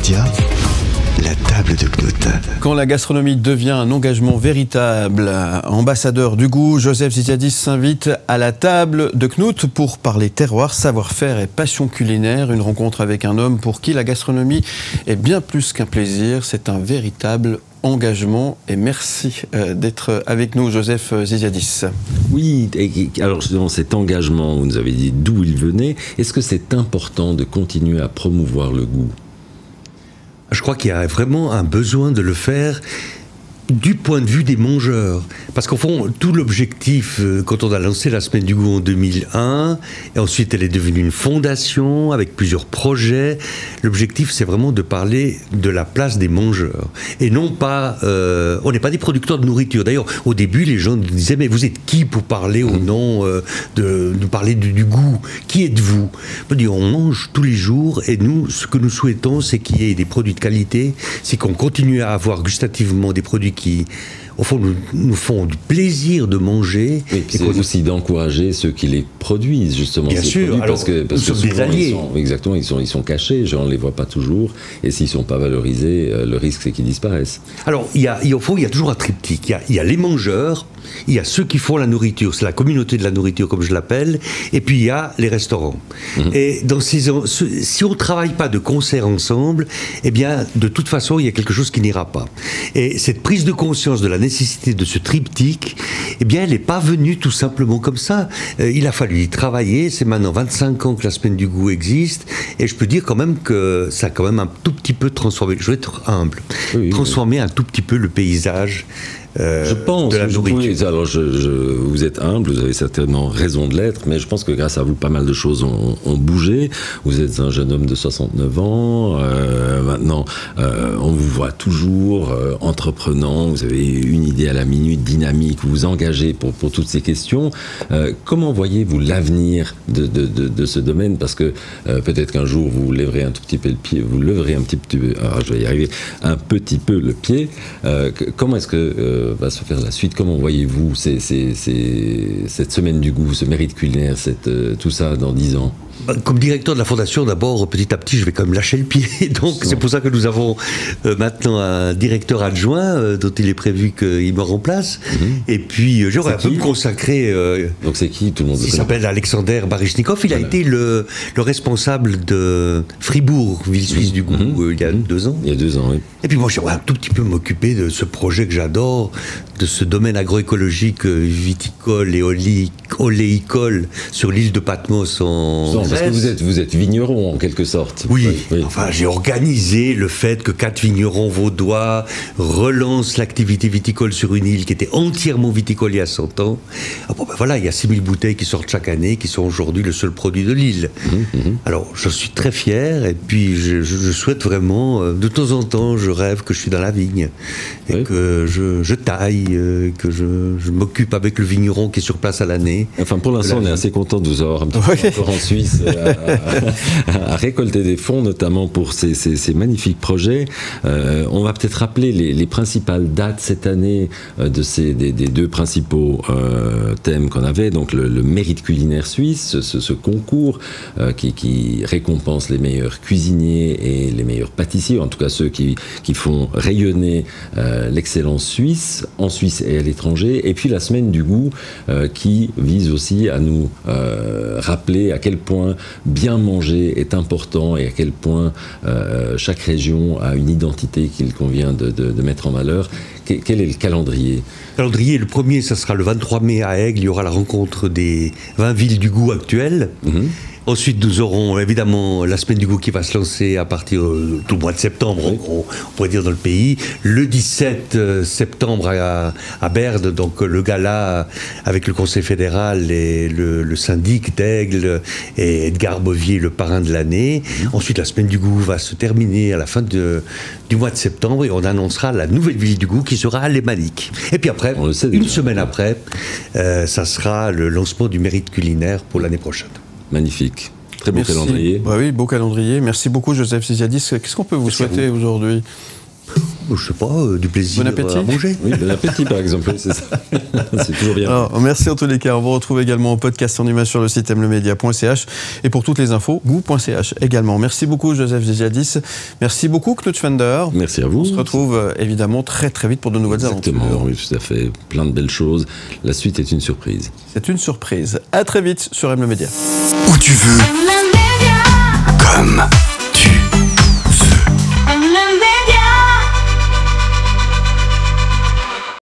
Média, la table de Knut. Quand la gastronomie devient un engagement véritable, ambassadeur du goût, Joseph Ziziadis s'invite à la table de Knut pour parler terroir, savoir-faire et passion culinaire. Une rencontre avec un homme pour qui la gastronomie est bien plus qu'un plaisir, c'est un véritable engagement. Et merci d'être avec nous, Joseph Ziziadis. Oui, alors dans cet engagement, vous nous avez dit d'où il venait. Est-ce que c'est important de continuer à promouvoir le goût ? Je crois qu'il y a vraiment un besoin de le faire du point de vue des mangeurs. Parce qu'au fond, tout l'objectif, quand on a lancé la Semaine du goût en 2001, et ensuite elle est devenue une fondation avec plusieurs projets, l'objectif c'est vraiment de parler de la place des mangeurs. Et non pas... on n'est pas des producteurs de nourriture. D'ailleurs, au début, les gens nous disaient « Mais vous êtes qui pour parler au nom de nous parler du goût? Qui êtes-vous » On dit « On mange tous les jours, et nous, ce que nous souhaitons, c'est qu'il y ait des produits de qualité, c'est qu'on continue à avoir gustativement des produits qui, au fond, nous font du plaisir de manger. Oui, et c'est aussi d'encourager ceux qui les produisent, justement. Bien sûr, produits, alors, parce que des alliés. Exactement, ils sont cachés, on ne les voit pas toujours, et s'ils ne sont pas valorisés, le risque c'est qu'ils disparaissent. Alors, au fond, il y a toujours un triptyque. Il y a les mangeurs, il y a ceux qui font la nourriture, c'est la communauté de la nourriture, comme je l'appelle, et puis il y a les restaurants. Et si on ne travaille pas de concert ensemble, eh bien, de toute façon, il y a quelque chose qui n'ira pas. Et cette prise de conscience de la nécessité de ce triptyque, eh bien, elle n'est pas venue tout simplement comme ça. Il a fallu y travailler. C'est maintenant 25 ans que la Semaine du goût existe, et je peux dire quand même que ça a quand même un tout petit peu transformé, je vais être humble, transformé un tout petit peu le paysage je pense de la nourriture. Alors vous êtes humble, vous avez certainement raison de l'être, mais je pense que grâce à vous, pas mal de choses ont bougé. Vous êtes un jeune homme de 69 ans, maintenant on vous voit toujours entreprenant, vous avez une idée à la minute, dynamique, vous vous engagez pour toutes ces questions. Comment voyez-vous l'avenir de ce domaine? Parce que peut-être qu'un jour vous lèverez un tout petit peu le pied, vous leverez un petit peu, je vais y arriver, un petit peu le pied. Comment est-ce que va se faire la suite? Comment voyez-vous cette Semaine du goût, ce mérite culinaire, tout ça dans 10 ans? Comme directeur de la Fondation, d'abord, petit à petit, je vais quand même lâcher le pied. Donc, c'est pour ça que nous avons maintenant un directeur adjoint dont il est prévu qu'il me remplace. Et puis, j'aurais un peu me consacrer... Donc, c'est qui? Tout le monde il s'appelle Alexander Baryshnikov. Il a été le responsable de Fribourg, ville suisse du goût, il y a 2 ans. Il y a 2 ans, oui. Et puis, moi, j'aimerais un tout petit peu m'occuper de ce projet que j'adore, de ce domaine agroécologique viticole et oléicole sur l'île de Patmos en... Parce que vous êtes vigneron en quelque sorte. Oui. Enfin, j'ai organisé le fait que 4 vignerons vaudois relancent l'activité viticole sur une île qui était entièrement viticole il y a 100 ans. Ah bon, ben voilà, il y a 6000 bouteilles qui sortent chaque année, qui sont aujourd'hui le seul produit de l'île. Alors, je suis très fier, et puis je souhaite vraiment, de temps en temps, je rêve que je suis dans la vigne, et que je taille, que je m'occupe avec le vigneron qui est sur place à l'année. Enfin, pour l'instant, on est assez content de vous avoir un petit peu encore en Suisse à récolter des fonds, notamment pour ces magnifiques projets. On va peut-être rappeler les principales dates cette année des 2 principaux thèmes qu'on avait. Donc le mérite culinaire suisse, ce concours qui récompense les meilleurs cuisiniers et les meilleurs pâtissiers, en tout cas ceux qui font rayonner l'excellence suisse, en Suisse et à l'étranger. Et puis la Semaine du goût qui vise aussi à nous rappeler à quel point bien manger est important et à quel point chaque région a une identité qu'il convient de mettre en valeur. Quel est le calendrier? Le premier, ça sera le 23 mai à Aigle. Il y aura la rencontre des 20 villes du goût actuelles. Ensuite, nous aurons évidemment la Semaine du goût qui va se lancer à partir tout le mois de septembre, on pourrait dire, dans le pays. Le 17 septembre à Berde, donc le gala avec le Conseil fédéral et le syndic d'Aigle et Edgar Bovier, le parrain de l'année. Ensuite, la Semaine du goût va se terminer à la fin du mois de septembre, et on annoncera la nouvelle ville du goût qui sera à Lémanique. Et puis après, une semaine après, ça sera le lancement du mérite culinaire pour l'année prochaine. Magnifique. Très beau calendrier. Oui, beau calendrier. Merci beaucoup, Joseph Ziziadis. Qu'est-ce qu'on peut vous souhaiter aujourd'hui ? Je sais pas, du plaisir bon appétit à manger. Oui, bon appétit par exemple, c'est ça. C'est toujours bien. Alors, merci en tous les cas. On vous retrouve également en podcast en image sur le site mlemedia.ch et pour toutes les infos, goût.ch également. Merci beaucoup Joseph Ziziadis. Merci beaucoup Knut Schwender. Merci à vous. On se retrouve évidemment très très vite pour de nouvelles aventures. Exactement, oui, tout à fait. Plein de belles choses. La suite est une surprise. C'est une surprise. À très vite sur M le Média. Où tu veux. Comme.